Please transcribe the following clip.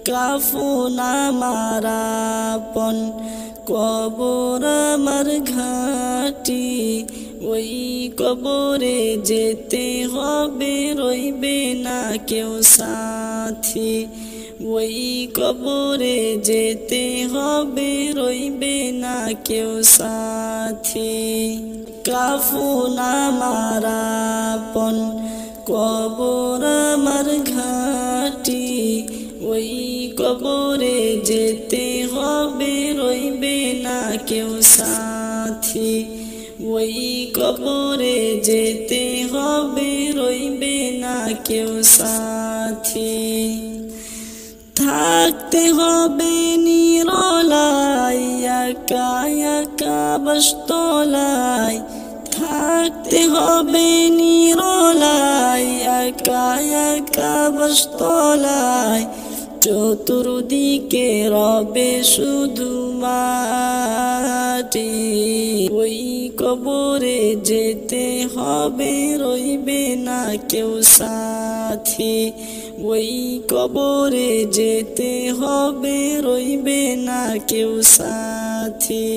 কাফন আমার আপন কবর আমার ঘাটি ওই কবরে যেতে হবে রইবে না কেউ সাথী ওই কবরে যেতে হবে রইবে না কেউ সাথী কাফন আমার আপন কবর আমার ঘাটি ওই কবরে যেতে হবে রইবে না কেউ সাথী ওই কবরে যেতে হবে রইবে না কেউ সাথী থাকতে হবে নিরলায় একা একা বাসতলায় থাকতে হবে নিরলায় একা একা বাসতলায় চতুর্দিকে রবে শুধু মাটি ওই কবরে যেতে হবে রইবে না কেউ সাথী ওই কবরে যেতে হবে রইবে না কেউ সাথী।